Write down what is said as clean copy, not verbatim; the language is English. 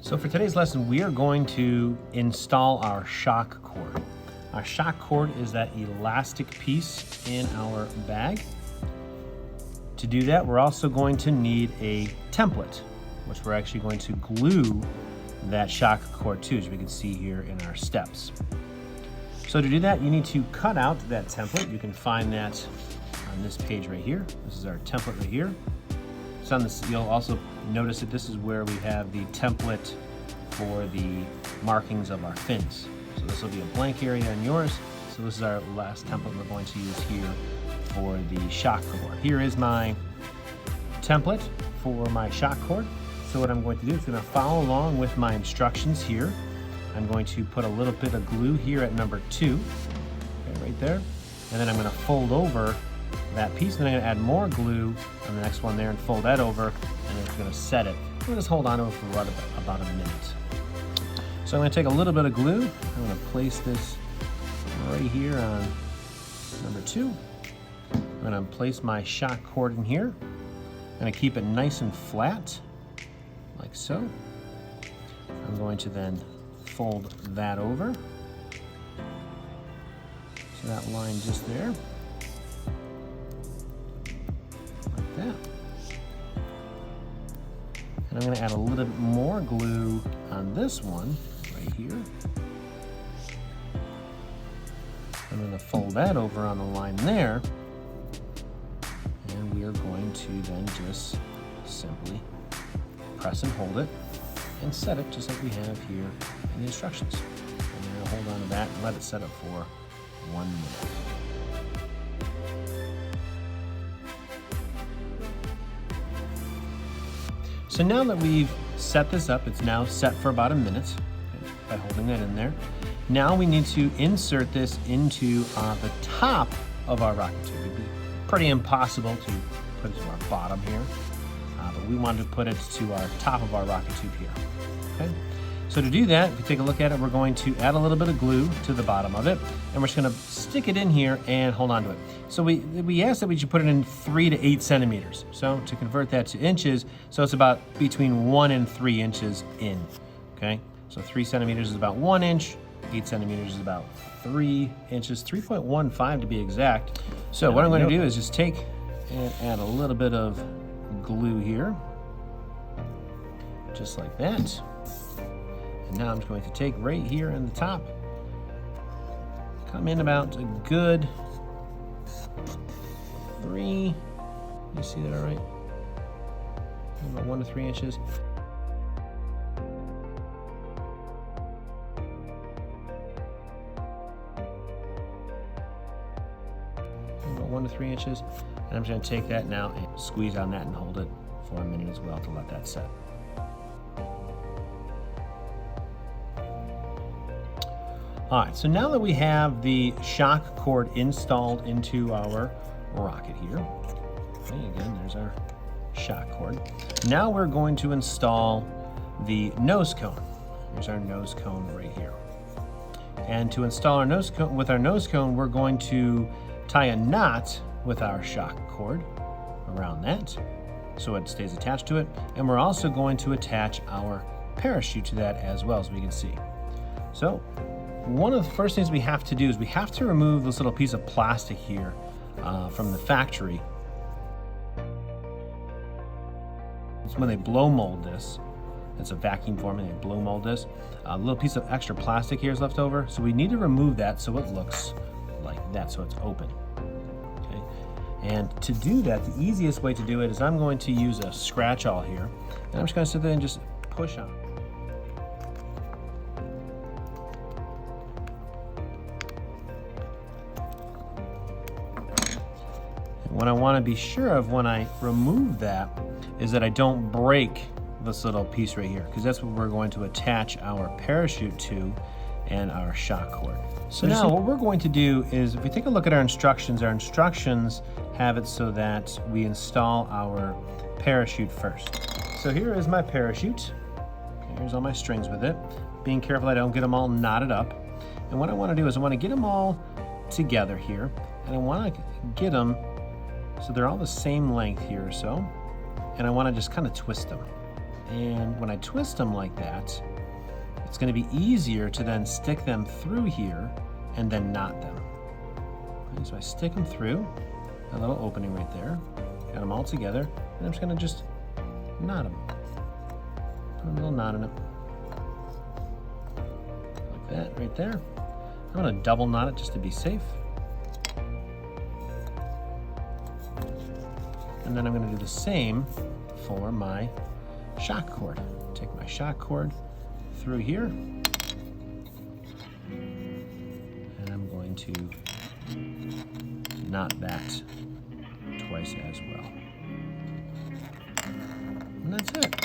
So for today's lesson, we are going to install our shock cord. Our shock cord is that elastic piece in our bag. To do that, we're also going to need a template, which we're actually going to glue that shock cord to, as we can see here in our steps. So to do that, you need to cut out that template. You can find that on this page right here. This is our template right here. It's on this, you'll also notice that this is where we have the template for the markings of our fins. So this will be a blank area on yours. So this is our last template we're going to use here for the shock cord. Here is my template for my shock cord. So what I'm going to do is going to follow along with my instructions here. I'm going to put a little bit of glue here at number 2, okay, right there. And then I'm going to fold over that piece, and then I'm going to add more glue on the next one there and fold that over, and then it's going to set it. I'm going to just hold on to it for about a minute. So I'm going to take a little bit of glue. I'm going to place this right here on number 2. I'm going to place my shock cord in here. I'm going to keep it nice and flat, like so. I'm going to then fold that over. So that line just there. That. And I'm going to add a little bit more glue on this one right here. I'm going to fold that over on the line there, and we are going to then just simply press and hold it and set it just like we have here in the instructions. And we're going to hold on to that and let it set up for 1 minute. So now that we've set this up, it's now set for about a minute, okay, by holding that in there. Now we need to insert this into the top of our rocket tube. It'd be pretty impossible to put it to our bottom here, but we wanted to put it to our top of our rocket tube here. Okay. So to do that, if you take a look at it, we're going to add a little bit of glue to the bottom of it, and we're just going to stick it in here and hold on to it. So we asked that we should put it in 3 to 8 centimeters. So to convert that to inches, so it's about between 1 and 3 inches in. Okay, so 3 centimeters is about 1 inch, 8 centimeters is about 3 inches, 3.15 to be exact. So what I'm going to do is just take and add a little bit of glue here, just like that. And now I'm just going to take right here on the top, come in about a good 3, you see that all right? About 1 to 3 inches. About 1 to 3 inches. And I'm just going to take that now and squeeze on that and hold it for a minute as well to let that set. All right, so now that we have the shock cord installed into our rocket here, okay, again, there's our shock cord. Now we're going to install the nose cone. Here's our nose cone right here. And to install our nose cone, with our nose cone, we're going to tie a knot with our shock cord around that so it stays attached to it. And we're also going to attach our parachute to that as well, as we can see. So one of the first things we have to do is we have to remove this little piece of plastic here from the factory. It's when they blow mold this. It's a vacuum form and they blow mold this. A little piece of extra plastic here is left over, so we need to remove that so it looks like that, so it's open. Okay. And to do that, the easiest way to do it is I'm going to use a scratch-all here, and I'm just going to sit there and just push on. What I want to be sure of when I remove that is that I don't break this little piece right here, because that's what we're going to attach our parachute to and our shock cord. So now what we're going to do is, if we take a look at our instructions have it so that we install our parachute first. So here is my parachute. Okay, here's all my strings with it. Being careful I don't get them all knotted up. And what I want to do is I want to get them all together here, and I want to get them so they're all the same length here or so, and I want to just kind of twist them. And when I twist them like that, it's going to be easier to then stick them through here and then knot them. Okay, so I stick them through, a little opening right there, got them all together, and I'm just going to just knot them. Put a little knot in it. Like that right there. I'm going to double knot it just to be safe. And then I'm going to do the same for my shock cord. Take my shock cord through here, and I'm going to knot that twice as well. And that's it.